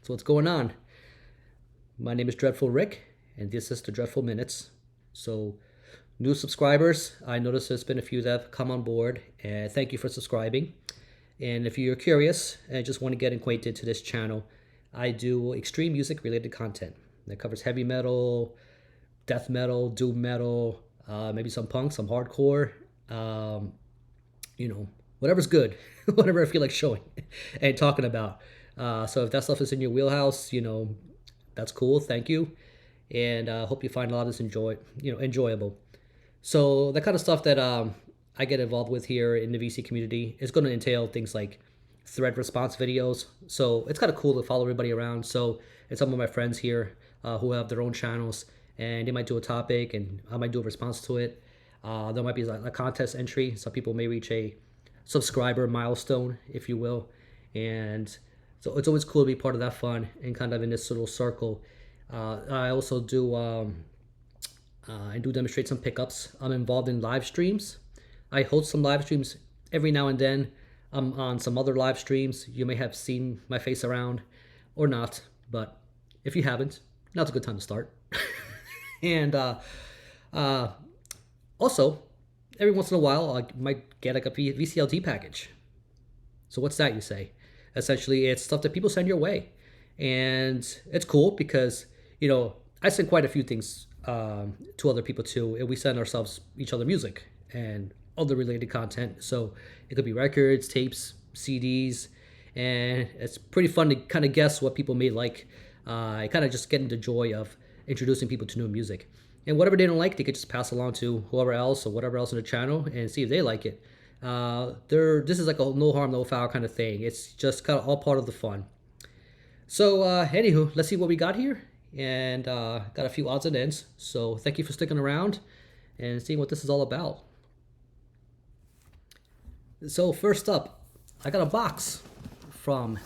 So what's going on? My name is Dreadful Rick, and this is the Dreadful Minutes. So, new subscribers, I noticed there's been a few that have come on board, and thank you for subscribing. And if you're curious and just want to get acquainted to this channel, I do extreme music related content that covers heavy metal, death metal, doom metal, maybe some punk, some hardcore, um, whatever's good, whatever I feel like showing and talking about. So if that stuff is in your wheelhouse, that's cool. Thank you, and hope you find a lot of this enjoyable. So the kind of stuff that I get involved with here in the VC community is going to entail things like thread response videos. So it's kind of cool to follow everybody around. So it's some of my friends here who have their own channels, and they might do a topic, and I might do a response to it. There might be like a contest entry. Some people may reach a subscriber milestone, if you will, and so it's always cool to be part of that fun and kind of in this little circle. I also do I do demonstrate some pickups. I'm involved in live streams. I host some live streams every now and then. I'm on some other live streams. You may have seen my face around or not, but if you haven't, now's a good time to start. And also, every once in a while, I might get like a VCLT package. So what's that, you say? Essentially, it's stuff that people send your way. And it's cool because, I send quite a few things to other people too. And we send each other music and other related content. So it could be records, tapes, CDs. And it's pretty fun to kind of guess what people may like. I kind of just get into the joy of introducing people to new music. And whatever they don't like, they could just pass along to whoever else or whatever else in the channel and see if they like it. This is like a no harm, no foul kind of thing. It's just kind of all part of the fun. So, anywho, let's see what we got here. And got a few odds and ends. So thank you for sticking around and seeing what this is all about. So first up, I got a box from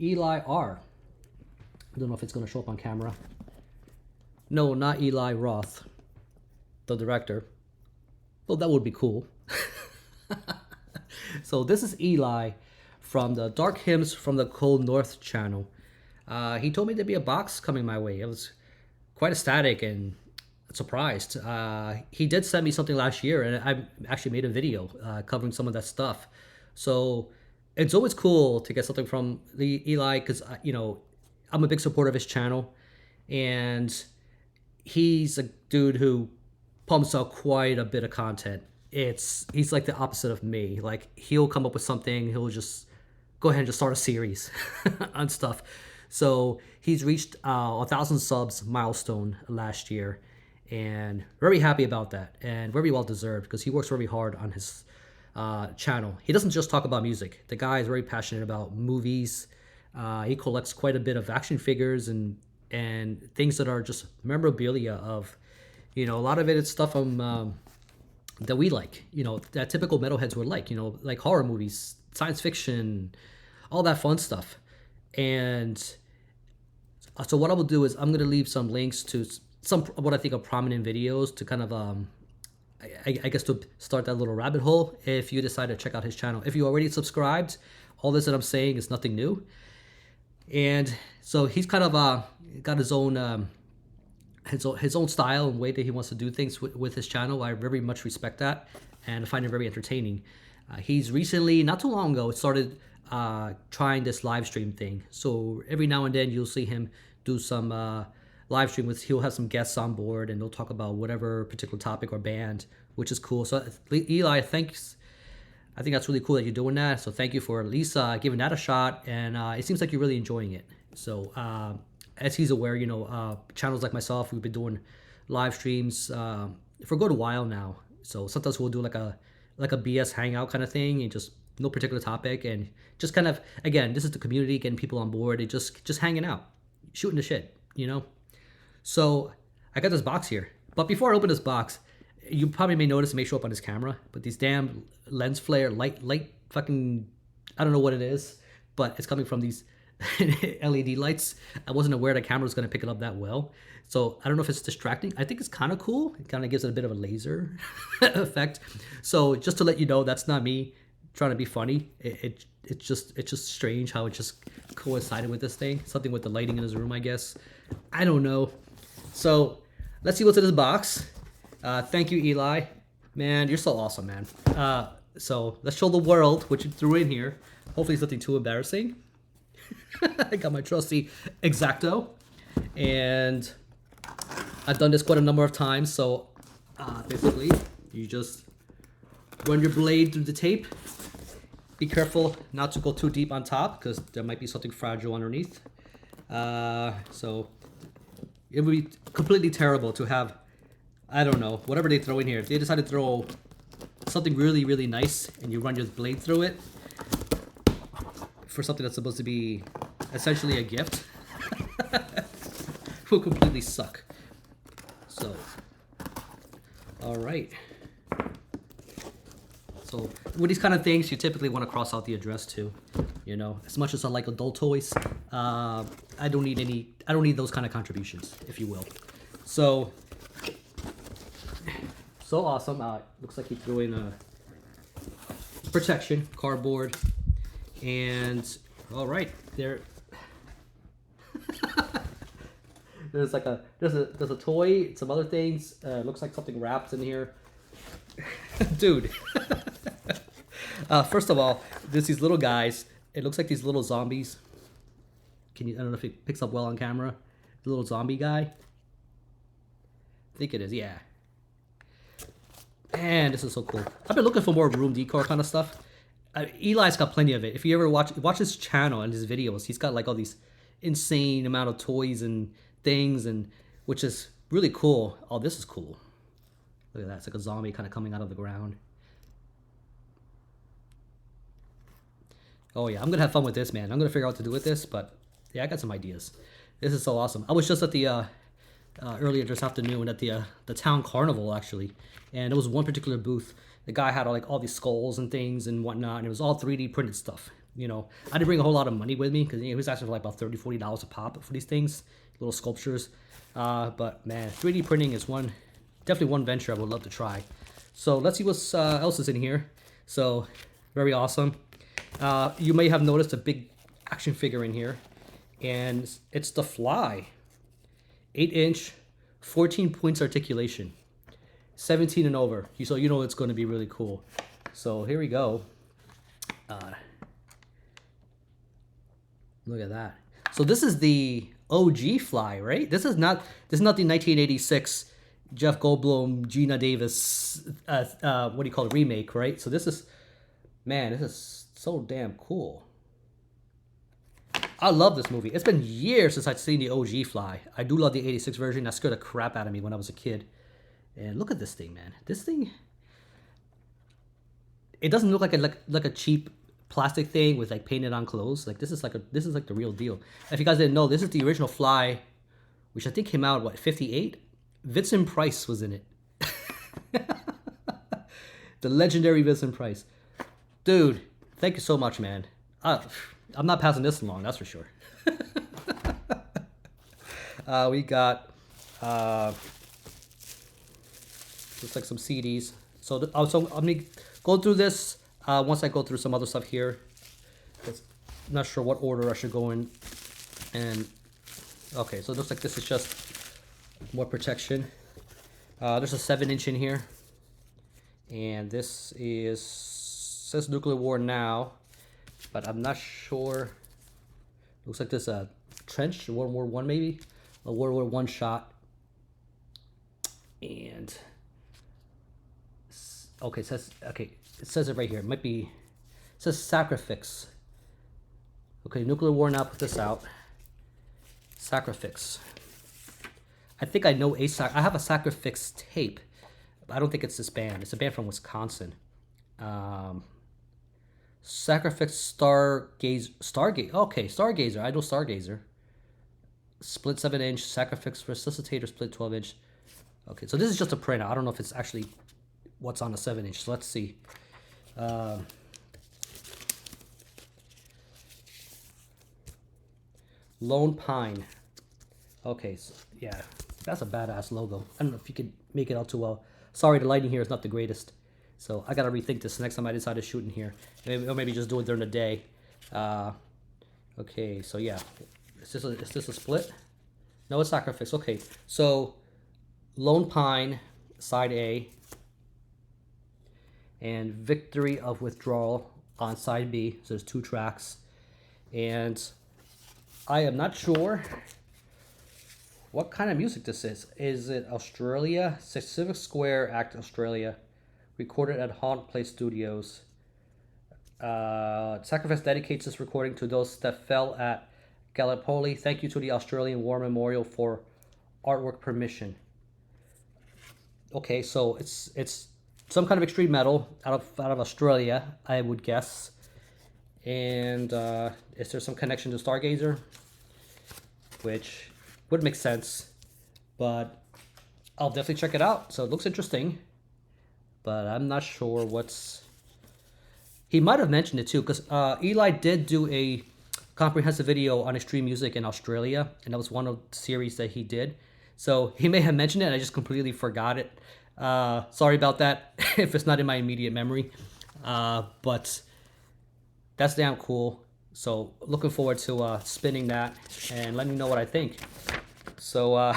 Eli R. I don't know if it's going to show up on camera. No, not Eli Roth, the director. Well, that would be cool. So this is Eli from the Dark Hymns from the Cold North channel. He told me there'd be a box coming my way. I was quite ecstatic and surprised. He did send me something last year, and I actually made a video covering some of that stuff. So it's always cool to get something from the Eli because, I'm a big supporter of his channel, and he's a dude who pumps out quite a bit of content. He's like the opposite of me. Like, he'll come up with something, he'll just go ahead and just start a series on stuff. So he's reached 1,000 subs milestone last year, and very happy about that, and very well deserved because he works very hard on his channel. He doesn't just talk about music. The guy is very passionate about movies. He collects quite a bit of action figures and things that are just memorabilia of, a lot of it is stuff that we like, that typical metalheads would like horror movies, science fiction, all that fun stuff. And so what I will do is I'm going to leave some links to some what I think are prominent videos to kind of, I guess, to start that little rabbit hole if you decide to check out his channel. If you already subscribed, all this that I'm saying is nothing new. And so he's kind of got his own style and way that he wants to do things with his channel. I very much respect that, and I find it very entertaining. He's recently, not too long ago, started trying this live stream thing. So every now and then you'll see him do some live stream he'll have some guests on board, and they'll talk about whatever particular topic or band, which is cool. So Eli, thanks. I think that's really cool that you're doing that. So thank you for at least giving that a shot. And it seems like you're really enjoying it. So as he's aware, channels like myself, we've been doing live streams for a good while now. So sometimes we'll do like a BS hangout kind of thing, and just no particular topic, and just kind of, again, this is the community getting people on board and just hanging out, shooting the shit, So I got this box here. But before I open this box, you probably may notice it may show up on this camera, but these damn lens flare light fucking, I don't know what it is, but it's coming from these LED lights. I wasn't aware the camera was going to pick it up that well. So I don't know if it's distracting. I think it's kind of cool. It kind of gives it a bit of a laser effect. So just to let you know, that's not me trying to be funny. It's just strange how it just coincided with this thing. Something with the lighting in his room, I guess. I don't know. So let's see what's in this box. Thank you, Eli. Man, you're so awesome, man. So let's show the world what you threw in here. Hopefully it's nothing too embarrassing. I got my trusty X-Acto. And I've done this quite a number of times. So basically, you just run your blade through the tape. Be careful not to go too deep on top because there might be something fragile underneath. So it would be completely terrible to have, I don't know, whatever they throw in here. If they decide to throw something really, really nice and you run your blade through it for something that's supposed to be essentially a gift, will completely suck. So, all right. So with these kind of things, you typically want to cross out the address too. You know, as much as I like adult toys, I don't need those kind of contributions, if you will. So awesome. Looks like he threw in a protection, cardboard, and all right, there. There's a toy, some other things. Looks like something wrapped in here. Dude. First of all, there's these little guys. It looks like these little zombies. I don't know if it picks up well on camera. The little zombie guy. I think it is, yeah. Man, this is so cool. I've been looking for more room decor kind of stuff. Eli's got plenty of it. If you ever watch his channel and his videos, he's got like all these insane amount of toys and things, and which is really cool. Oh, this is cool. Look at that. It's like a zombie kind of coming out of the ground. Oh yeah, I'm gonna have fun with this, man. I'm gonna figure out what to do with this, but yeah, I got some ideas. This is so awesome. I was just at the earlier this afternoon at the town carnival actually, and there was one particular booth. The guy had like all these skulls and things and whatnot, and it was all 3D printed stuff. You know, I didn't bring a whole lot of money with me because he was asking for like about $30-$40 a pop for these things, little sculptures. But man, 3D printing is definitely one venture I would love to try. So let's see what else is in here. So very awesome. You may have noticed a big action figure in here, and it's the Fly. 8-inch, 14 points articulation, 17 and over. So you know it's going to be really cool. So here we go. Look at that. So this is the OG Fly, right? This is not the 1986 Jeff Goldblum, Gina Davis, what do you call it, remake, right? So this is, man, this is so damn cool. I love this movie. It's been years since I've seen the OG Fly. I do love the 86 version. That scared the crap out of me when I was a kid. And look at this thing, man. This thing, it doesn't look like a cheap plastic thing with like painted on clothes. Like this is like the real deal. If you guys didn't know, this is the original Fly, which I think came out what, 58? Vincent Price was in it. The legendary Vincent Price. Dude, thank you so much, man. I'm not passing this along, that's for sure. We got looks like some CDs. So I'm gonna go through this once I go through some other stuff here. I'm not sure what order I should go in. And okay, so it looks like this is just more protection. There's a 7-inch in here, and this says Nuclear War Now, but I'm not sure. Looks like there's a trench, World War I maybe, a World War I shot. And okay, it says it right here. It might be, it says Sacrifix. Okay, Nuclear War Now, put this out. Sacrifix. I think I know I have a Sacrifix tape, but I don't think it's this band. It's a band from Wisconsin. Sacrifix Stargazer. Okay, Stargazer. I know Stargazer. Split 7-inch. Sacrifix Resuscitator split 12-inch. Okay, so this is just a printout. I don't know if it's actually what's on the 7-inch. So let's see. Lone Pine. Okay, so yeah, that's a badass logo. I don't know if you could make it out too well. Sorry, the lighting here is not the greatest. So I gotta rethink this next time I decide to shoot in here. Maybe, or maybe just do it during the day. Okay, so yeah. Is this a split? No, it's sacrifice. Okay, so Lone Pine, side A, and Victory of Withdrawal on side B. So there's 2 tracks. And I am not sure what kind of music this is. Is it Australia? Civic Square Act, Australia. Recorded at Haunt Place Studios. Sacrifice dedicates this recording to those that fell at Gallipoli. Thank you to the Australian War Memorial for artwork permission. Okay, so it's some kind of extreme metal out of Australia, I would guess. And is there some connection to Stargazer? Which would make sense, but I'll definitely check it out. So it looks interesting, but I'm not sure what's... He might have mentioned it too, because Eli did do a comprehensive video on extreme music in Australia, and that was one of the series that he did. So he may have mentioned it, and I just completely forgot it. Sorry about that if it's not in my immediate memory, but that's damn cool. So looking forward to spinning that, and let me know what I think. So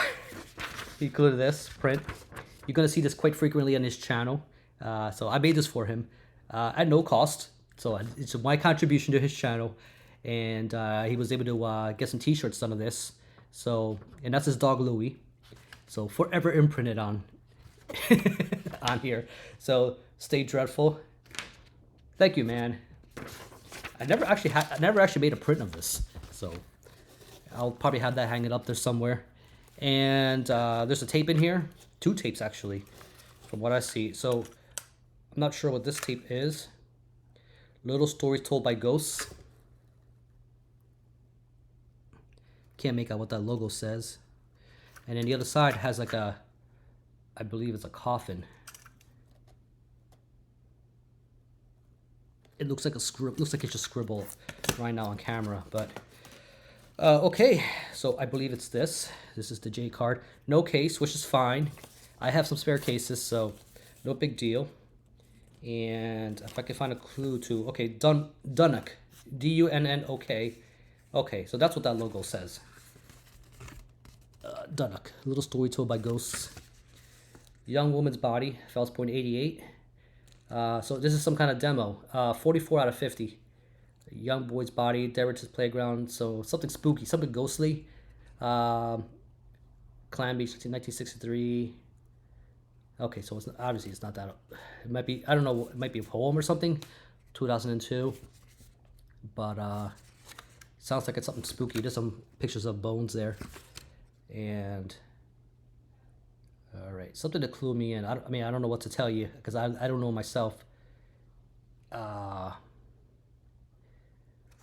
included this print. You're gonna see this quite frequently on his channel. So I made this for him at no cost. So it's my contribution to his channel, and he was able to get some T-shirts done of this. So, and that's his dog Louie. So forever imprinted on on here. So stay dreadful. Thank you, man. I never actually made a print of this, so I'll probably have that hanging up there somewhere. And there's a tape in here, 2 tapes actually, from what I see. So I'm not sure what this tape is. Little Stories Told by Ghosts. Can't make out what that logo says. And then the other side has like a, I believe it's a coffin. It looks like a scribble. Looks like it's just scribble right now on camera, but okay. So I believe it's this. This is the J card. No case, which is fine. I have some spare cases, so no big deal. And if I can find a clue to, okay, Dunnok, D-U-N-N-O-K. Okay, so that's what that logo says. Dunnok, Little Story Told by Ghosts. Young Woman's Body, Fells Point 88. So this is some kind of demo. 44 out of 50. Young Boy's Body, Derrick's Playground. So something spooky, something ghostly. Clan Beach, 1963. Okay, so it's obviously it's not that. It might be, I don't know, it might be a poem or something. 2002. But sounds like it's something spooky. There's some pictures of bones there. And all right, something to clue me in. I mean, I don't know what to tell you because I don't know myself. All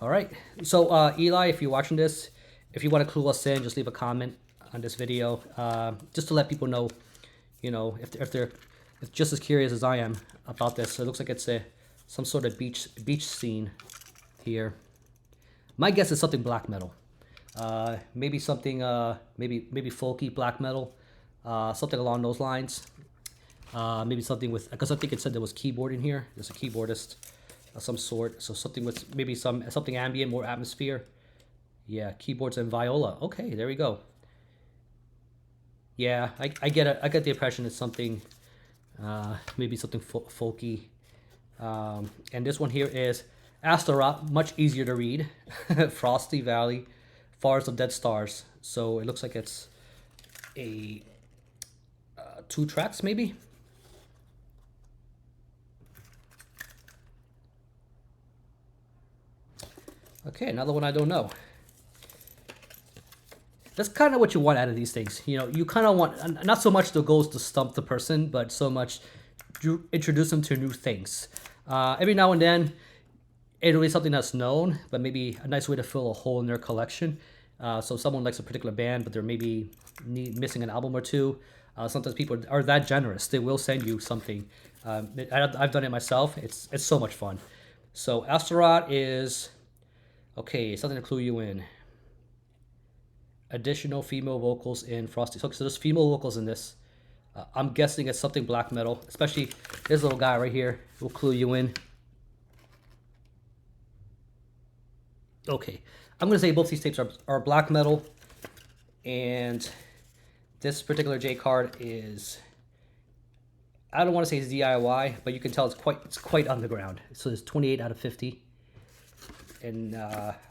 right, so Eli, if you're watching this, if you want to clue us in, just leave a comment on this video, just to let people know, you know, if they're just as curious as I am about this. So it looks like it's some sort of beach scene here. My guess is something black metal. Maybe something maybe folky black metal. Something along those lines. Maybe something with, because I think it said there was keyboard in here. There's a keyboardist of some sort. So something with maybe something ambient, more atmosphere. Yeah, keyboards and viola. Okay, there we go. Yeah, I get it. I get the impression it's something, maybe something folky. And this one here is Astaroth, much easier to read. Frosty Valley, Forest of Dead Stars. So it looks like it's a 2 tracks maybe. Okay, another one I don't know. That's kind of what you want out of these things. You know, you kind of want, not so much the goals to stump the person, but so much to introduce them to new things. Every now and then, it'll be something that's known, but maybe a nice way to fill a hole in their collection. So someone likes a particular band, but they're maybe missing an album or 2. Sometimes people are that generous. They will send you something. I've done it myself. It's so much fun. So Astaroth is, okay, something to clue you in. Additional female vocals in Frosty. So there's female vocals in this. I'm guessing it's something black metal, especially this little guy right here will clue you in. Okay, I'm gonna say both these tapes are black metal, and this particular J card is, I don't want to say it's DIY, but you can tell it's quite underground. So it's 28 out of 50. And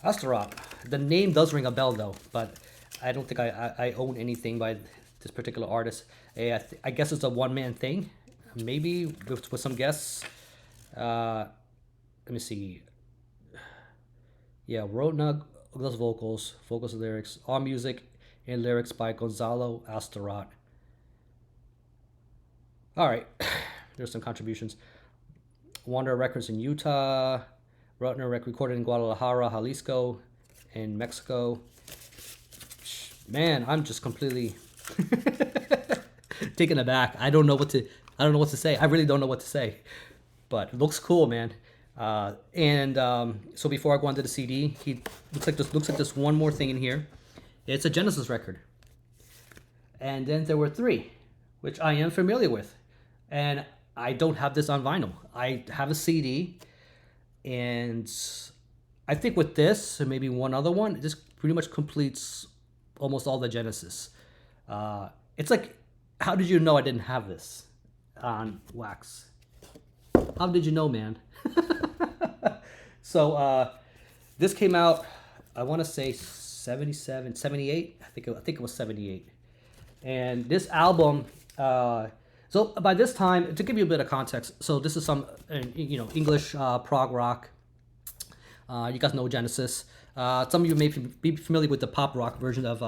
Astaroth, the name does ring a bell though, but I don't think I own anything by this particular artist. I guess it's a one-man thing, maybe with some guests. Let me see. Yeah, wrote those vocals and lyrics, all music and lyrics by Gonzalo Astaroth. All right, there's some contributions. Wander Records in Utah, Rutner recorded in Guadalajara, Jalisco, in Mexico. Man, I'm just completely taken aback. I don't know what to say. I really don't know what to say, but it looks cool, man. So before I go on to the CD, he looks like this one more thing in here. It's a Genesis record, and then there were 3, which I am familiar with, and I don't have this on vinyl. I have a CD, and I think with this and maybe one other one, this pretty much completes almost all the Genesis. It's like, how did you know I didn't have this on wax? How did you know, man? So this came out, I want to say 77, 78. I think it was 78. And this album, so by this time, to give you a bit of context, so this is some English prog rock. You guys know Genesis. Some of you may be familiar with the pop rock version of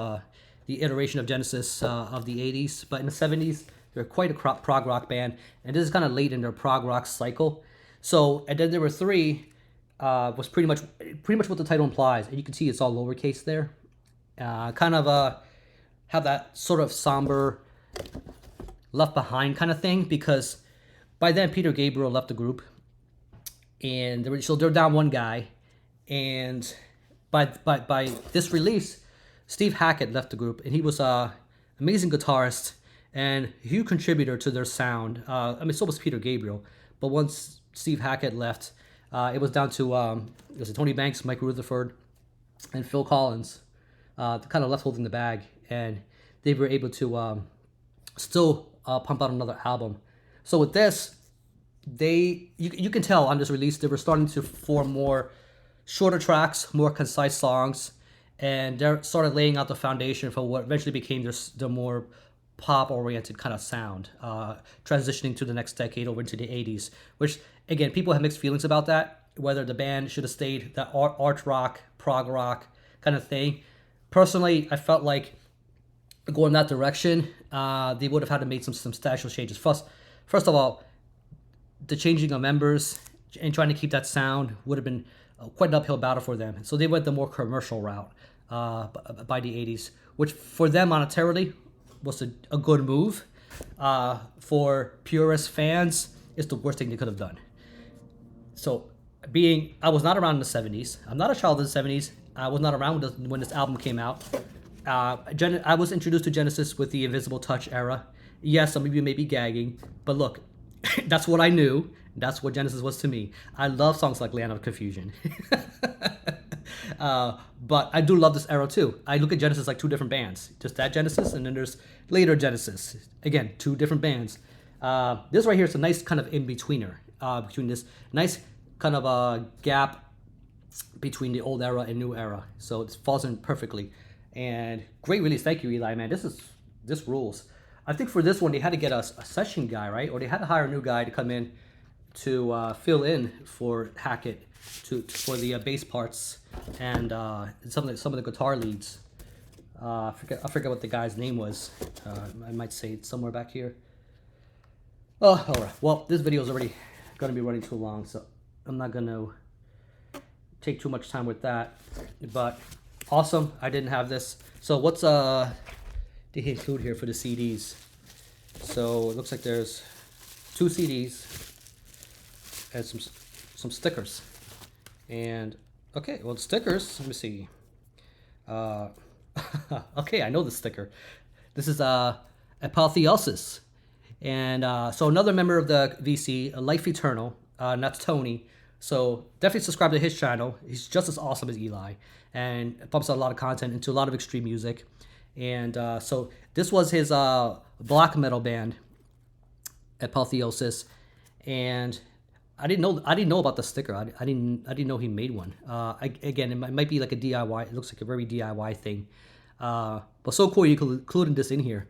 the iteration of Genesis of the 80s, but in the 70s, they're quite a prog rock band, and this is kind of late in their prog rock cycle. So, and then there were 3, was pretty much what the title implies, and you can see it's all lowercase there. Kind of have that sort of somber, left behind kind of thing, because by then Peter Gabriel left the group, and they're down one guy, and by this release, Steve Hackett left the group, and he was an amazing guitarist and a huge contributor to their sound. So was Peter Gabriel, but once Steve Hackett left, it was down to Tony Banks, Mike Rutherford, and Phil Collins, kind of left holding the bag, and they were able to still pump out another album. So with this, you can tell on this release they were starting to form more shorter tracks, more concise songs, and they're sort of laying out the foundation for what eventually became the more pop-oriented kind of sound, transitioning to the next decade over into the 80s, which, again, people have mixed feelings about that, whether the band should have stayed that art rock, prog rock kind of thing. Personally, I felt like going that direction, they would have had to make some substantial changes. First of all, the changing of members and trying to keep that sound would have been quite an uphill battle for them. So they went the more commercial route by the 80s, which for them monetarily was a good move. For purist fans, it's the worst thing they could have done. So I was not around in the 70s. I'm not a child of the 70s. I was not around when this album came out. I was introduced to Genesis with the Invisible Touch era. Yes, some of you may be gagging, but look, that's what I knew. That's what Genesis was to me. I love songs like Land of Confusion. But I do love this era too. I look at Genesis like 2 different bands. Just that Genesis, and then there's later Genesis. Again, 2 different bands. This right here is a nice kind of in-betweener. Between this nice kind of a gap between the old era and new era. So it falls in perfectly. And great release. Thank you, Eli, man. This rules. I think for this one, they had to get a session guy, right? Or they had to hire a new guy to come in to fill in for Hackett for the bass parts and some of the guitar leads. I forget what the guy's name was. I might say it somewhere back here. Oh, all right. Well, this video is already going to be running too long, so I'm not going to take too much time with that. But awesome. I didn't have this. So what's did he include here for the CDs? So it looks like there's 2 CDs and some stickers. And okay, well, stickers, let me see. Okay, I know the sticker. This is Apotheosis. And so another member of the VC, Life Eternal, and that's Tony. So definitely subscribe to his channel. He's just as awesome as Eli, and pumps out a lot of content into a lot of extreme music. And so this was his black metal band, Apotheosis, and I didn't know about the sticker. I didn't know he made one. Again, it might be like a DIY. It looks like a very DIY thing, but so cool you including this in here.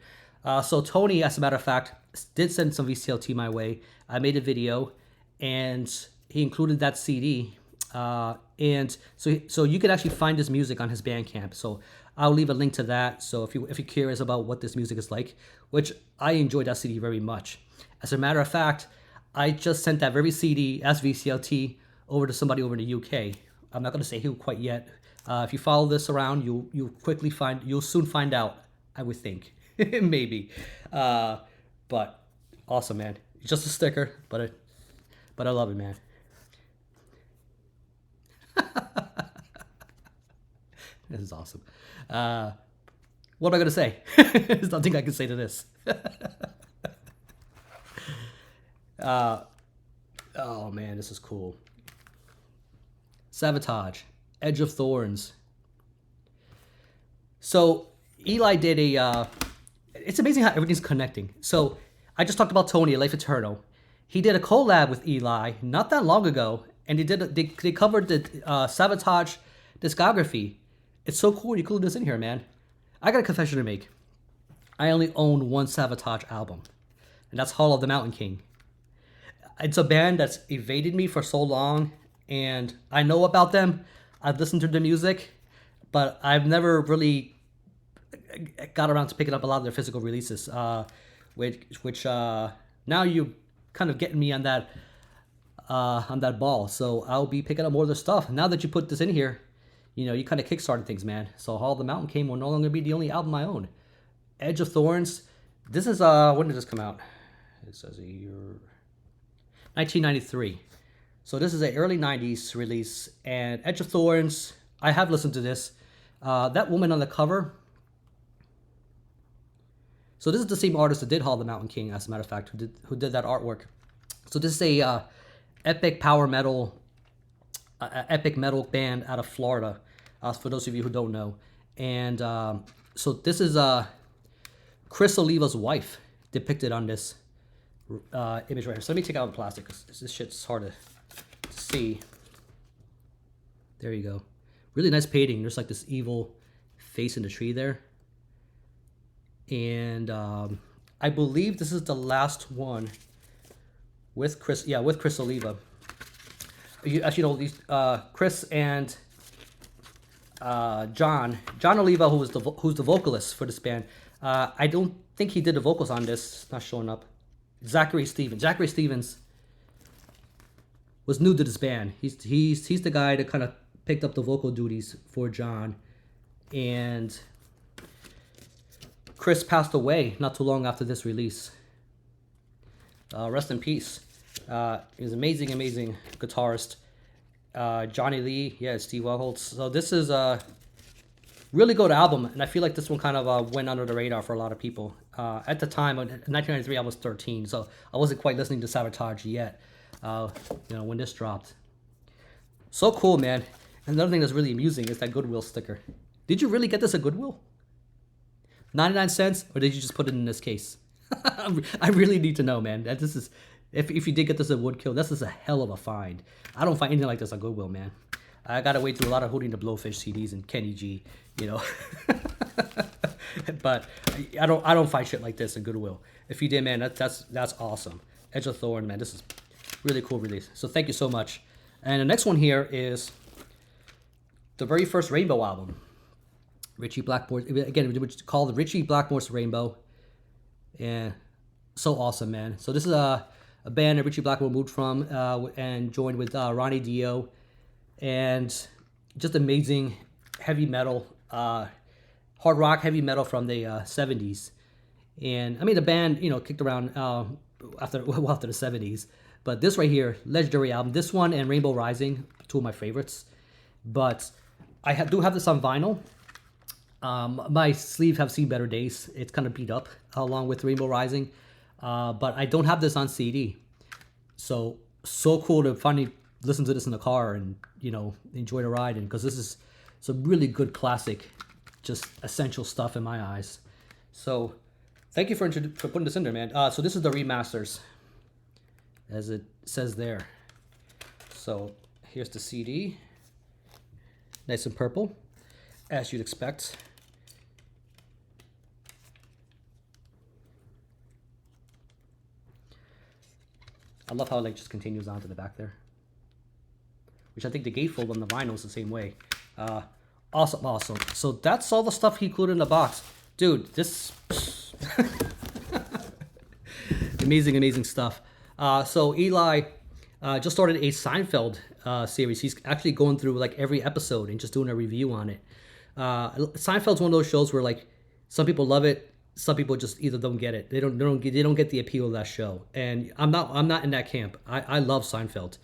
So Tony, as a matter of fact, did send some VCLT my way. I made a video, and he included that CD. And so you can actually find his music on his Bandcamp. So I'll leave a link to that. So if you're curious about what this music is like, which I enjoyed that CD very much. As a matter of fact, I just sent that very CD as VCLT over to somebody over in the UK. I'm not going to say who quite yet. If you follow this around, you'll soon find out. I would think, maybe. But awesome, man. It's just a sticker, but I love it, man. This is awesome. What am I gonna say? There's nothing I can say to this. Oh man, this is cool. Sabotage, Edge of Thorns. So Eli did a. It's amazing how everything's connecting. So I just talked about Tony, Life Eternal. He did a collab with Eli not that long ago, and they covered the Sabotage discography. It's so cool you include this in here, man. I got a confession to make. I only own one Sabotage album, and that's Hall of the Mountain King. It's a band that's evaded me for so long, and I know about them. I've listened to their music, but I've never really got around to picking up a lot of their physical releases. Which now you kind of getting me on that ball. So I'll be picking up more of their stuff. Now that you put this in here, you kind of kickstarted things, man. So Hall of the Mountain King will no longer be the only album I own. Edge of Thorns. This is when did this come out? It says a year. 1993. So this is an early 90s release. And Edge of Thorns, I have listened to this. That woman on the cover. So this is the same artist that did Hall of the Mountain King, as a matter of fact, who did that artwork. So this is a epic metal band out of Florida, for those of you who don't know. And so this is Chris Oliva's wife depicted on this image right here. So let me take out the plastic, because this shit's hard to see. There you go. Really nice painting. There's like this evil face in the tree there. And I believe this is the last one with Chris. Yeah, with Chris Oliva. As you know, these Chris and John Oliva, who's the vocalist for this band. I don't think he did the vocals on this. It's not showing up. Zachary Stevens was new to this band. He's the guy that kind of picked up the vocal duties for John, and Chris passed away not too long after this release. Rest in peace. He was amazing guitarist. Johnny Lee, yeah, Steve Wellholtz. So this is a really good album, and I feel like this one kind of went under the radar for a lot of people. At the time, in 1993, I was 13, so I wasn't quite listening to Sabotage yet. When this dropped. So cool, man. And another thing that's really amusing is that Goodwill sticker. Did you really get this at Goodwill? 99 cents, or did you just put it in this case? I really need to know, man. That this is, if you did get this at Woodkill, this is a hell of a find. I don't find anything like this at Goodwill, man. I gotta wait through a lot of Hootie and the Blowfish CDs and Kenny G, But I don't find shit like this at Goodwill. If you did, man, that's awesome. Edge of Thorn, man, this is really cool release. So thank you so much. And the next one here is the very first Rainbow album. Richie Blackmore, again, we would call the Richie Blackmore's Rainbow. And so awesome, man. So this is a band that Richie Blackmore moved from and joined with Ronnie Dio. And just amazing heavy metal, hard rock heavy metal from the 70s. And I mean, the band, kicked around after the 70s. But this right here, legendary album. This one and Rainbow Rising, two of my favorites. But I do have this on vinyl. My sleeve have seen better days. It's kind of beat up along with Rainbow Rising. but I don't have this on CD. So cool to finally listen to this in the car and enjoy the ride, and because this is some really good classic, just essential stuff in my eyes. So thank you for putting this in there, man. So this is the remasters, as it says there. So here's the CD, nice and purple, as you'd expect. I love how it just continues on to the back there, which I think the gatefold on the vinyl is the same way. Awesome. So that's all the stuff he included in the box, dude. This amazing stuff. So Eli just started a Seinfeld series. He's actually going through like every episode and just doing a review on it. Seinfeld's one of those shows where like some people love it, some people just either don't get it. They don't get the appeal of that show. And I'm not in that camp. I love Seinfeld,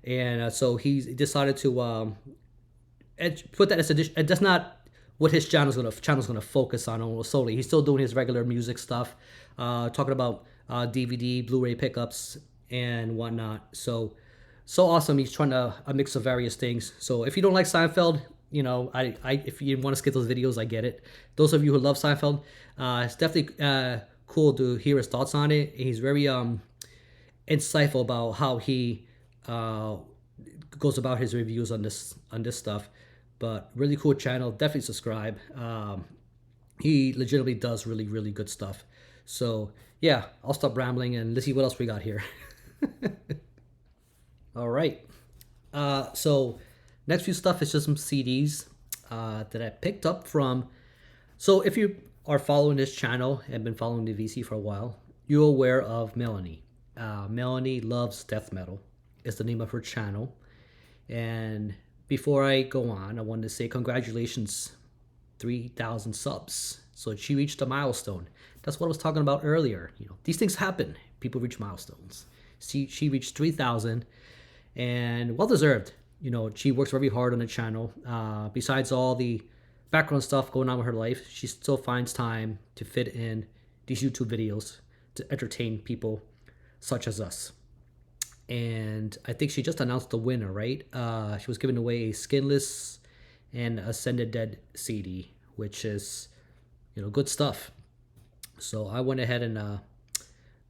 and so he decided to put that as a. That's not what his channel's gonna focus on almost solely. He's still doing his regular music stuff, talking about DVD, Blu-ray pickups, and whatnot. So awesome. He's trying to a mix of various things. So if you don't like Seinfeld, if you want to skip those videos, I get it. Those of you who love Seinfeld, it's definitely cool to hear his thoughts on it. He's very insightful about how he goes about his reviews on this stuff. But really cool channel. Definitely subscribe. He legitimately does really good stuff. So yeah, I'll stop rambling and let's see what else we got here. All right. So next few stuff is just some CDs that I picked up from. So if you are following this channel and been following the VC for a while, you're aware of Melanie. Melanie Loves Death Metal is the name of her channel. And before I go on, I wanted to say congratulations, 3,000 subs. So she reached a milestone. That's what I was talking about earlier. These things happen. People reach milestones. She reached 3,000, and well deserved. She works very hard on the channel. Besides all the background stuff going on with her life, she still finds time to fit in these YouTube videos to entertain people such as us. And I think she just announced the winner, right? She was giving away a Skinless and Ascended Dead CD, which is, good stuff. So I went ahead and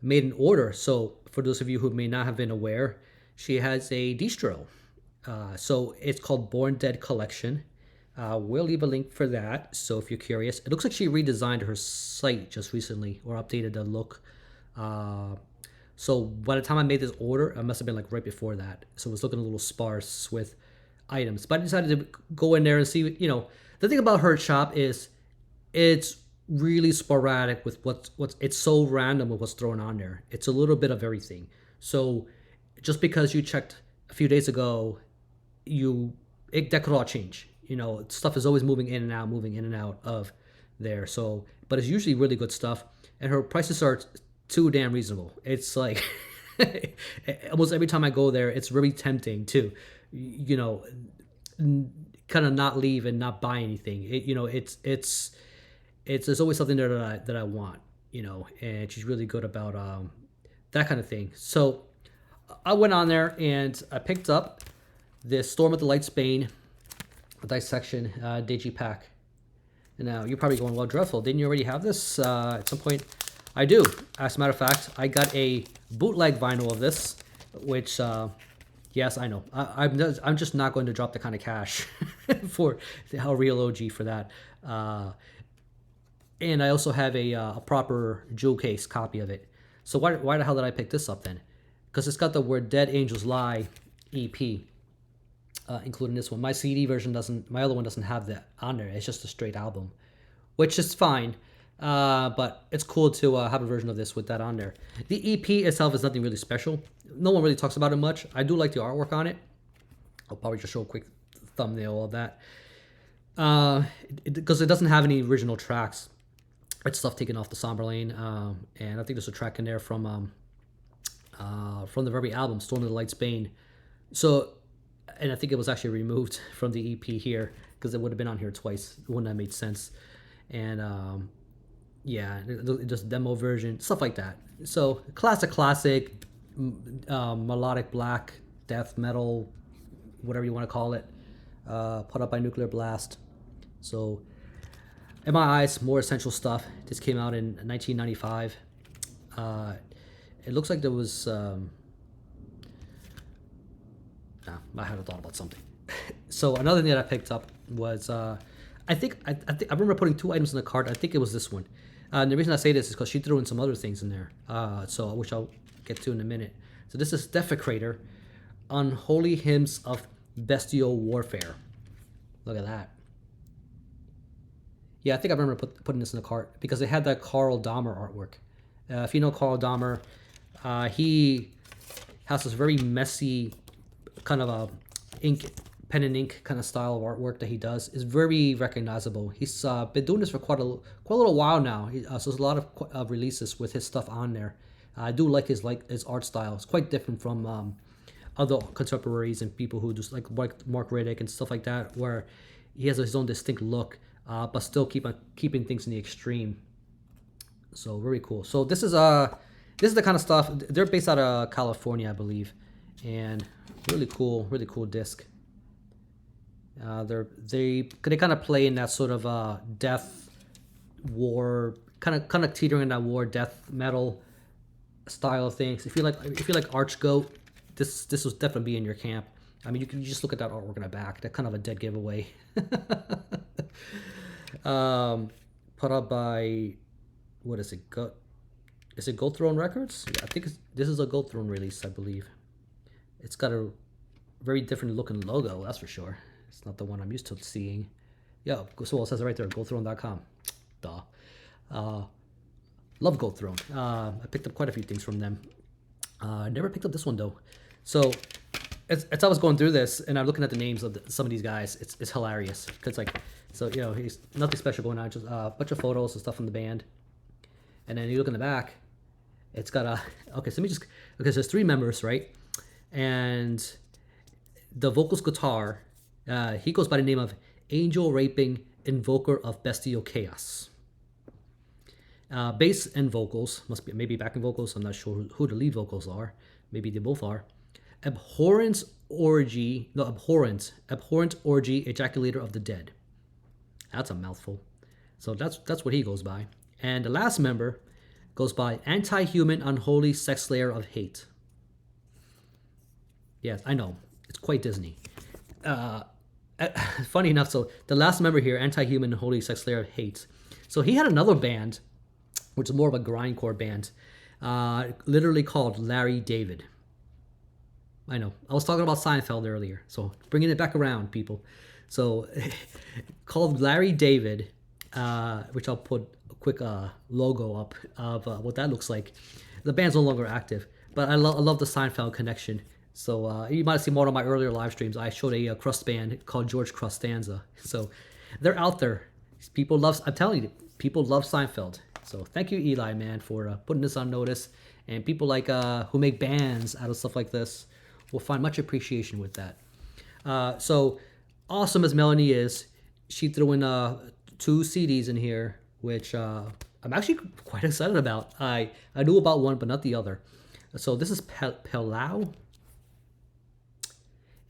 made an order. So for those of you who may not have been aware, she has a distro. So it's called Born Dead Collection. We'll leave a link for that. So if you're curious, it looks like she redesigned her site just recently or updated the look. So by the time I made this order, I must have been like right before that. So it was looking a little sparse with items. But I decided to go in there and see, the thing about her shop is it's really sporadic with what's it's so random with what's thrown on there. It's a little bit of everything. So just because you checked a few days ago, that could all change. Stuff is always moving in and out of there. So, but it's usually really good stuff. And her prices are too damn reasonable. It's like almost every time I go there, it's really tempting to, kind of not leave and not buy anything. There's always something there that I want, and she's really good about that kind of thing. So I went on there and I picked up this Storm of the Lightsbane Dissection Digipack. And now you're probably going, well, Dreadful, didn't you already have this at some point? I do. As a matter of fact, I got a bootleg vinyl of this, which, yes, I know. I'm just not going to drop the kind of cash for the Hell Real OG for that. And I also have a proper jewel case copy of it. So why the hell did I pick this up then? Because it's got the Where Dead Angels Lie EP, including this one. My CD version doesn't. My other one doesn't have that on there. It's just a straight album, which is fine. But it's cool to have a version of this with that on there. The EP itself is nothing really special. No one really talks about it much. I do like the artwork on it. I'll probably just show a quick thumbnail of that. Because it doesn't have any original tracks. It's stuff taken off the Somberlane. And I think there's a track in there from the very album, Storm of the Lightsbane. So, and I think it was actually removed from the EP here because it would have been on here twice. It wouldn't have made sense. And yeah, just demo version, stuff like that. So classic melodic black death metal, whatever you want to call it, put up by Nuclear Blast. So in my eyes, more essential stuff. This came out in 1995. It looks like there was I had a thought about something. So another thing that I picked up was I think I remember putting 2 items in the cart. I think it was this one. And the reason I say this is because she threw in some other things in there. So which I'll get to in a minute. So this is Defecrator, Unholy Hymns of Bestial Warfare. Look at that. Yeah, I think I remember putting this in the cart because it had that Carl Dahmer artwork. If you know Carl Dahmer, he has this very messy kind of a pen and ink kind of style of artwork that he does. Is very recognizable. He's been doing this for quite a little while now. So there's a lot of releases with his stuff on there. I do like his art style. It's quite different from other contemporaries and people who just like Mark Riddick and stuff like that, where he has his own distinct look, but still keeping things in the extreme. So very cool. So this is the kind of stuff. They're based out of California, I believe, and really cool disc. They kind of play in that sort of death war kind of teetering in that war death metal style of things. If you like Arch Goat, this will definitely be in your camp. I mean, you just look at that artwork in the back. That's kind of a dead giveaway. Put up by, what is it? Is it Gold Throne Records? Yeah, I think this is a Gold Throne release, I believe. It's got a very different looking logo, that's for sure. It's not the one I'm used to seeing. Yeah, so it says it right there, goldthrone.com. Duh. Love Gold Throne. I picked up quite a few things from them. I never picked up this one though. So as I was going through this and I'm looking at the names of some of these guys, it's hilarious. Cause he's nothing special going on, just a bunch of photos and stuff from the band. And then you look in the back, it's got there's 3 members, right? And the vocals guitar, he goes by the name of Angel Raping Invoker of Bestial Chaos. Bass and vocals, must be maybe backing vocals, I'm not sure who the lead vocals are. Maybe they both are. Abhorrent Orgy, Ejaculator of the Dead. That's a mouthful. So that's what he goes by. And the last member goes by Anti-Human Unholy Sex Slayer of Hate. Yes, I know. It's quite Disney. Funny enough, so the last member here, Anti-Human Unholy Sex Slayer of Hate. So he had another band, which is more of a grindcore band, literally called Larry David. I know. I was talking about Seinfeld earlier, so bringing it back around, people. So called Larry David, which I'll put a quick logo up of what that looks like. The band's no longer active, but I love the Seinfeld connection. So you might have seen one of my earlier live streams. I showed a crust band called George Crustanza. So they're out there. I'm telling you, people love Seinfeld. So thank you, Eli, man, for putting this on notice. And people like who make bands out of stuff like this will find much appreciation with that. So awesome as Melanie is, she threw in 2 CDs in here, which I'm actually quite excited about. I knew about one, but not the other. So this is Pelau.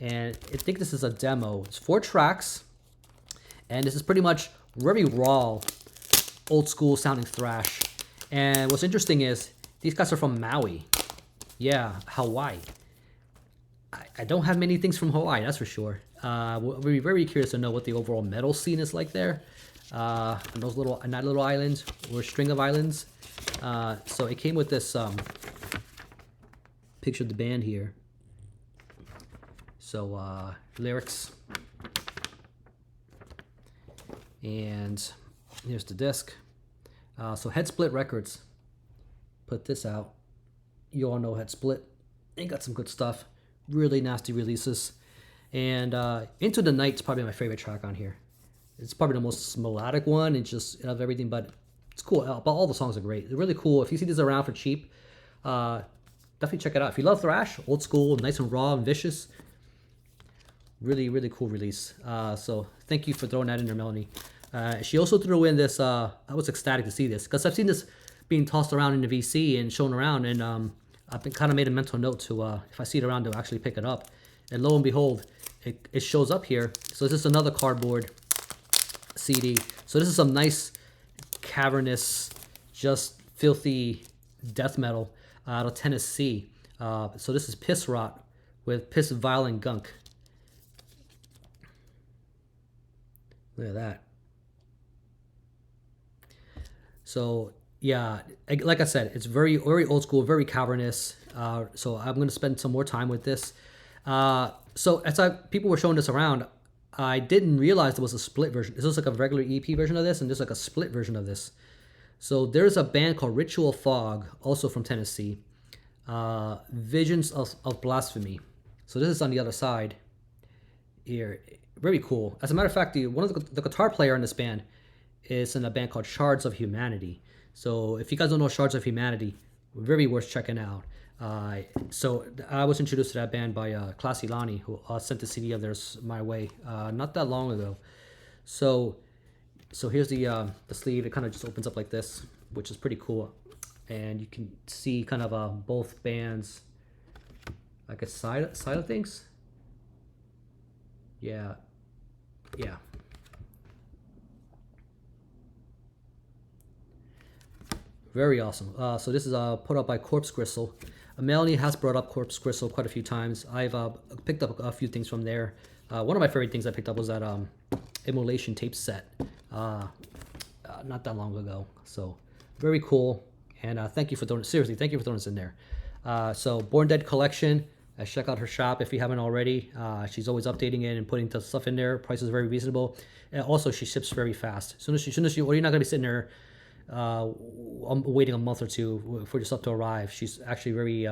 And I think this is a demo. It's 4 tracks. And this is pretty much very raw, old school sounding thrash. And what's interesting is these guys are from Maui. Yeah, Hawaii. I don't have many things from Hawaii, that's for sure. We'll be very curious to know what the overall metal scene is like there. On that little island or string of islands. So it came with this picture of the band here. So lyrics. And here's the disc. So Head Split Records put this out. You all know Head Split. They got some good stuff. Really nasty releases. And Into the Night's probably my favorite track on here. It's probably the most melodic one and just of everything, but it's cool. But all the songs are great. They're really cool. If you see these around for cheap, definitely check it out. If you love thrash, old school, nice and raw and vicious, really, really cool release. So thank you for throwing that in there, Melanie. She also threw in this. I was ecstatic to see this because I've seen this being tossed around in the VC and shown around, and I've been kind of made a mental note to if I see it around to actually pick it up. And lo and behold, it shows up here. So this is another cardboard CD. So this is some nice cavernous, just filthy death metal out of Tennessee. So this is Piss Rot with Piss Violent Gunk. Look at that. So yeah, like I said, it's very old school, very cavernous. So I'm gonna spend some more time with this. So as people were showing this around, I didn't realize there was a split version. This was like a regular EP version of this, and there's like a split version of this. So there's a band called Ritual Fog, also from Tennessee. Visions of Blasphemy. So this is on the other side here. Very cool. As a matter of fact, one of the guitar player in this band is in a band called Shards of Humanity. So if you guys don't know Shards of Humanity, very worth checking out. So I was introduced to that band by Classy Lonnie, who sent the CD of theirs my way not that long ago. So here's the sleeve. It kind of just opens up like this, which is pretty cool, and you can see kind of both bands, like a side of things. Yeah. Very awesome. So this is put up by Corpse Gristle. Melanie has brought up Corpse Gristle quite a few times. I've picked up a few things from there. One of my favorite things I picked up was that Immolation tape set not that long ago. So very cool. And thank you for throwing this in there. So Born Dead Collection. Check out her shop if you haven't already. She's always updating it and putting stuff in there. Price is very reasonable. And also, she ships very fast. As soon as you, or you're not gonna be sitting there waiting a month or two for your stuff to arrive. She's actually very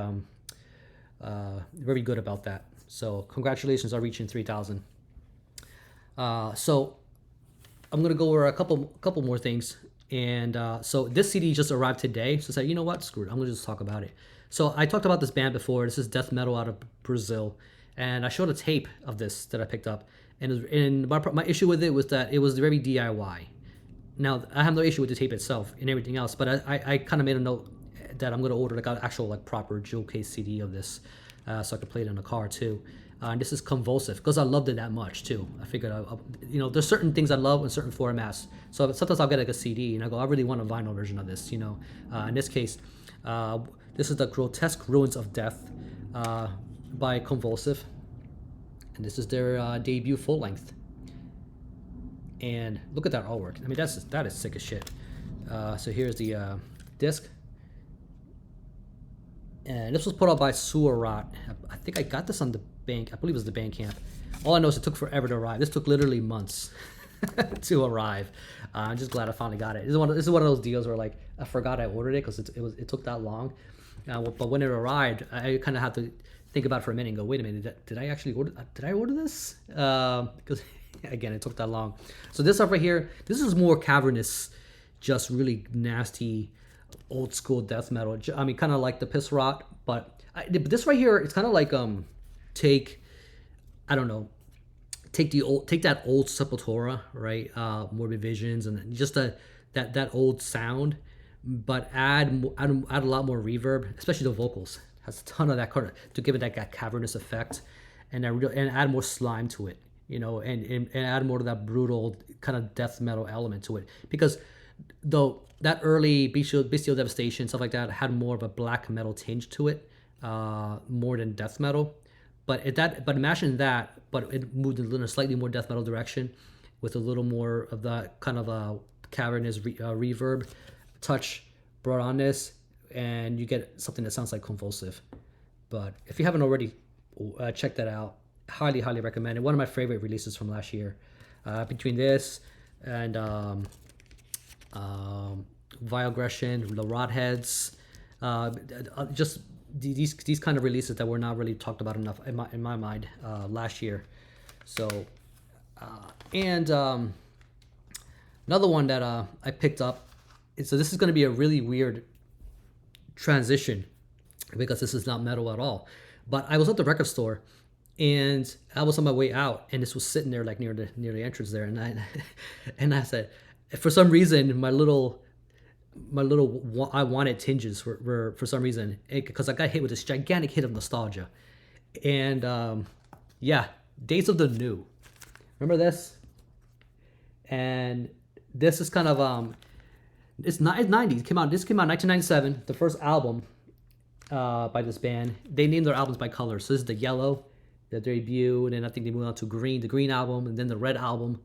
good about that. So congratulations on reaching 3,000. So I'm gonna go over a couple more things. And so this CD just arrived today. So I said, you know what, screw it. I'm gonna just talk about it. So I talked about this band before. This is death metal out of Brazil, and I showed a tape of this that I picked up. And my issue with it was that it was very DIY. Now I have no issue with the tape itself and everything else, but I kind of made a note that I'm going to order like an actual like proper jewel case CD of this, so I could play it in the car too. And this is Convulsive because I loved it that much too. I figured, there's certain things I love in certain formats. So sometimes I'll get like a CD and I go, I really want a vinyl version of this. In this case, this is the Grotesque Ruins of Death by Convulsive, and this is their debut full length. And look at that artwork. I mean, that is sick as shit. So here's the disc. And this was put out by Sewer Rot. I think I got this on the bank. I believe it was the Bandcamp. All I know is it took forever to arrive. This took literally months to arrive. I'm just glad I finally got it. This is one of those deals where like I forgot I ordered it because it took that long. But when it arrived, I kind of had to think about it for a minute and go, wait a minute, did I actually order? Did I order this? Because again, it took that long. So this stuff right here, this is more cavernous, just really nasty, old school death metal. I mean, kind of like the Piss Rot, but this right here, it's kind of like take that old Sepultura, right? Morbid Visions and just that old sound, but add a lot more reverb, especially the vocals. Has a ton of that kind to give it that cavernous effect, and add more slime to it. And add more to that brutal kind of death metal element to it. Because though that early Bestial Devastation, stuff like that, had more of a black metal tinge to it, more than death metal. But imagine that, but it moved in a slightly more death metal direction, with a little more of that kind of a cavernous reverb touch brought on this, and you get something that sounds like Convulsive. But if you haven't already, check that out. Highly recommend it. One of my favorite releases from last year. Between this and Vile Aggression, the Rodheads, just these kind of releases that were not really talked about enough in my mind last year. So and another one that I picked up. So this is going to be a really weird transition because this is not metal at all. But I was at the record store And I was on my way out, and this was sitting there like near the entrance there, and I and I said, for some reason, my little I wanted tinges were for some reason, because I got hit with this gigantic hit of nostalgia, and yeah, Days of the New. Remember this? And this is kind of it's not it's 90s. Came out. This came out in 1997. The first album by this band. They named their albums by color. So this is the yellow, the debut, and then I think they moved on to green, the green album, and then the red album.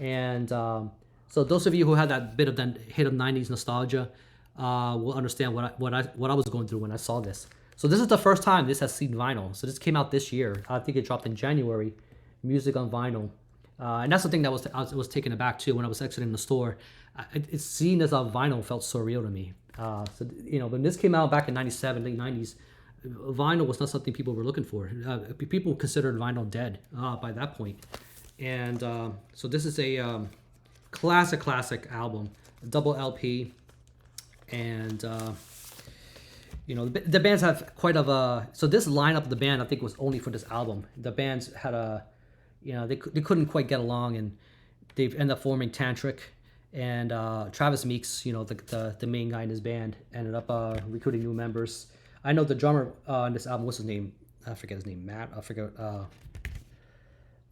And so those of you who had that bit of that hit of 90s nostalgia will understand what I was going through when I saw this. So this is the first time this has seen vinyl. So this came out this year. I think it dropped in January. Music on vinyl. And that's the thing that I was taken aback too when I was exiting the store. It's seen as a vinyl felt surreal to me. So when this came out back in '97, late '90s, vinyl was not something people were looking for. People considered vinyl dead by that point. And so this is a classic album, a double LP, and the bands have quite of a. So this lineup of the band I think was only for this album. The bands had a. They couldn't quite get along, and they ended up forming Tantric, and Travis Meeks, the main guy in his band, ended up recruiting new members. I know the drummer on this album, what's his name? I forget his name, Matt. I forget.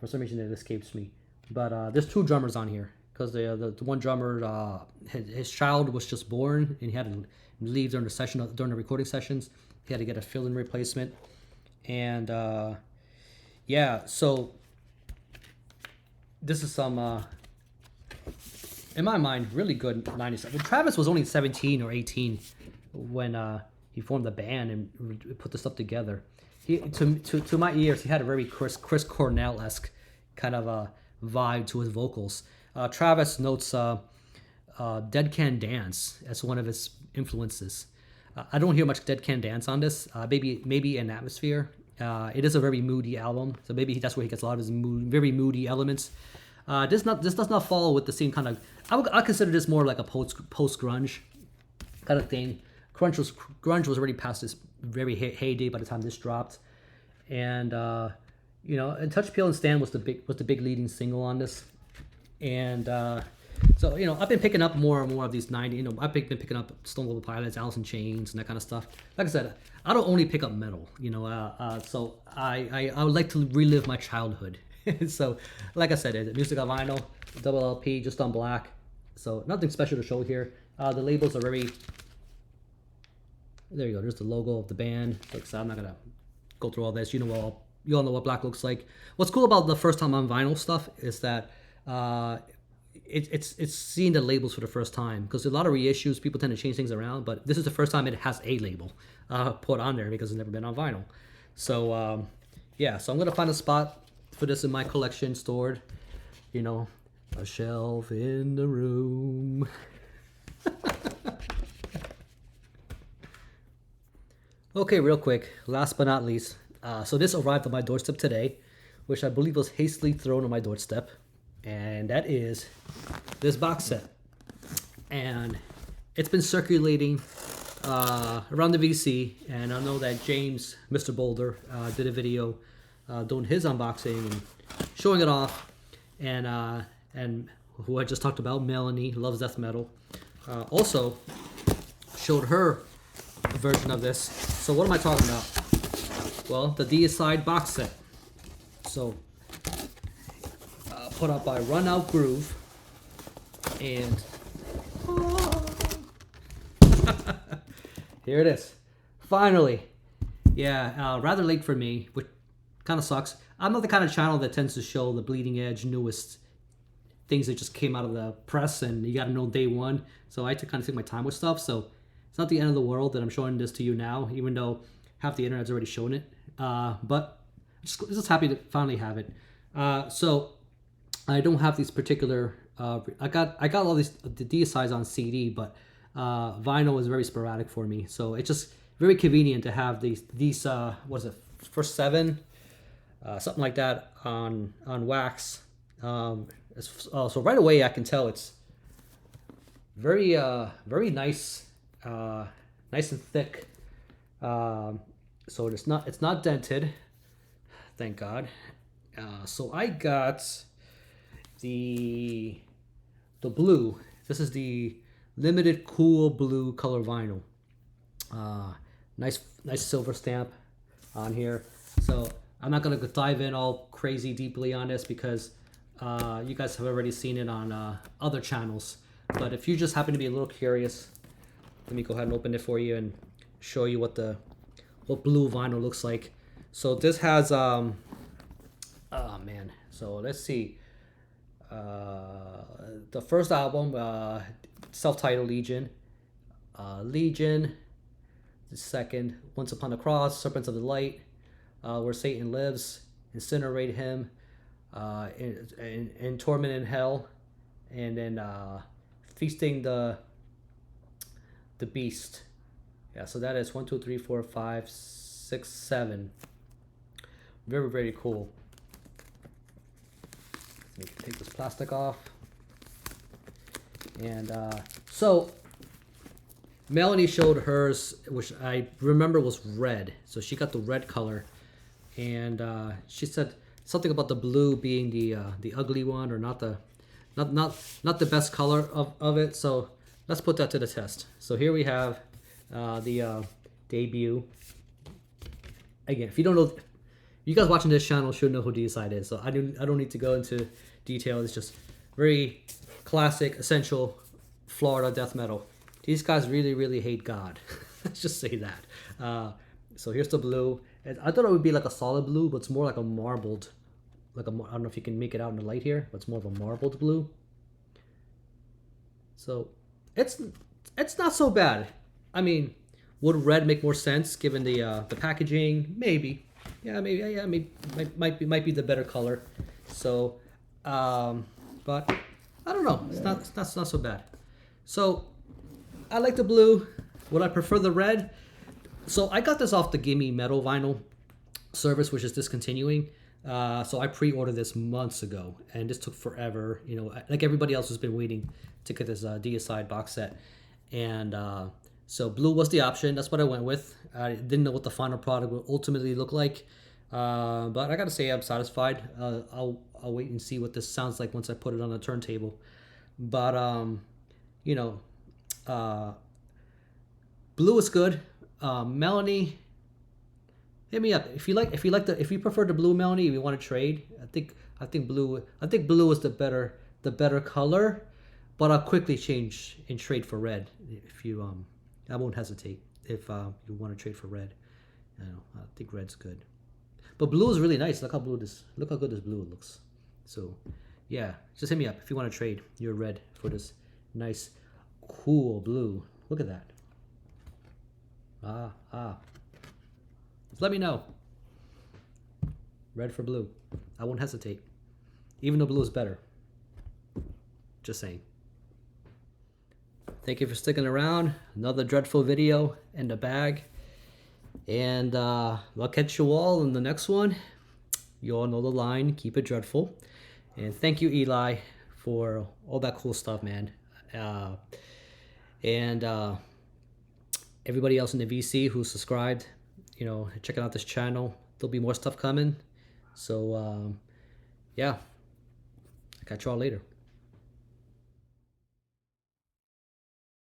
For some reason it escapes me. But there's two drummers on here, because the one drummer, his child was just born, and he had to leave during the recording sessions. He had to get a fill-in replacement, and so. This is some, in my mind, really good 90s stuff. Travis was only 17 or 18 when he formed the band and put this stuff together. To my ears, he had a very Chris Cornell-esque kind of a vibe to his vocals. Travis notes Dead Can Dance as one of his influences. I don't hear much Dead Can Dance on this. Maybe an Atmosphere. It is a very moody album, so maybe that's where he gets a lot of his very moody elements. This does not follow with the same kind of. I consider this more like a post grunge kind of thing. Grunge was already past this very heyday by the time this dropped, and and Touch Pale and Stand was the big leading single on this, and so I've been picking up more and more of these 90. I've been picking up Stone Temple Pilots, Alice in Chains, and that kind of stuff. Like I said, I don't only pick up metal. So I would like to relive my childhood. So, like I said, music on vinyl, double LP, just on black. So nothing special to show here. The labels are very. There you go. There's the logo of the band. Like I said, I'm not gonna go through all this. You all know what black looks like. What's cool about the first time on vinyl stuff is that it's seeing the labels for the first time, because a lot of reissues people tend to change things around, but this is the first time it has a label put on there because it's never been on vinyl. So so I'm gonna find a spot for this in my collection stored, a shelf in the room. Okay, real quick, last but not least, so this arrived on my doorstep today, which I believe was hastily thrown on my doorstep, and that is this box set. And it's been circulating around the VC, and I know that James, Mr. Boulder, did a video doing his unboxing and showing it off, and who I just talked about, Melanie, loves death metal, also showed her a version of this. So what am I talking about? Well, the Deicide box set. So put up by Run Out Groove, and here it is, finally. Rather late for me, which kind of sucks. I'm not the kind of channel that tends to show the bleeding edge, newest things that just came out of the press and you gotta know day one. So I kind of take my time with stuff. So it's not the end of the world that I'm showing this to you now, even though half the internet's already shown it. But just happy to finally have it. So I don't have these particular. I got all the Deicides on CD, but vinyl is very sporadic for me. So it's just very convenient to have these what is it, First 7, something like that on wax. So right away I can tell it's very nice, nice and thick. So it's not dented. thank God. So I got the blue. This is the limited cool blue color vinyl. Nice silver stamp on here. So I'm not gonna dive in all crazy deeply on this because you guys have already seen it on other channels. But if you just happen to be a little curious, let me go ahead and open it for you and show you what blue vinyl looks like. So this has oh man. So let's see. The first album, self-titled Legion. Legion. The second, Once Upon a Cross, Serpents of the Light, Where Satan Lives, Incinerate Him, in Torment in Hell, and then Feasting the Beast. Yeah, so that is 1, 2, 3, 4, 5, 6, 7. Very, very cool. Let me take this plastic off. And so Melanie showed hers, which I remember was red. So she got the red color, and she said something about the blue being the ugly one, or not the best color of it. So let's put that to the test. So here we have the debut. Again, if you don't know, you guys watching this channel should know who Deicide is. So I don't need to go into detail. It's just very classic, essential Florida death metal. These guys really, really hate God. Let's just say that. So here's the blue. And I thought it would be like a solid blue, but it's more like a marbled, I don't know if you can make it out in the light here, but it's more of a marbled blue. So it's not so bad. I mean, would red make more sense given the packaging? Maybe. Yeah, maybe. Yeah, maybe might be the better color. So, but I don't know. It's not so bad. So I like the blue. Would I prefer the red? So I got this off the Gimme Metal Vinyl service, which is discontinuing. So I pre-ordered this months ago, and this took forever. You know, like everybody else has been waiting to get this Deicide box set, and so blue was the option. That's what I went with. I didn't know what the final product would ultimately look like, but I gotta say I'm satisfied. I'll wait and see what this sounds like once I put it on the turntable. But you know, blue is good. Melanie, hit me up if you prefer the blue, Melanie. If you want to trade, I think blue is the better color, but I'll quickly change and trade for red if you I won't hesitate if you want to trade for red. I think red's good, but blue is really nice. Look how good this blue looks. So yeah, just hit me up if you want to trade your red for this nice cool blue. Look at that. Just let me know. Red for blue. I won't hesitate. Even though blue is better. Just saying. Thank you for sticking around. Another dreadful video in the bag. And I'll catch you all in the next one. You all know the line. Keep it dreadful. And thank you, Eli, for all that cool stuff, man. And everybody else in the VC who's subscribed, you know, checking out this channel. There'll be more stuff coming. So, yeah. Catch you all later.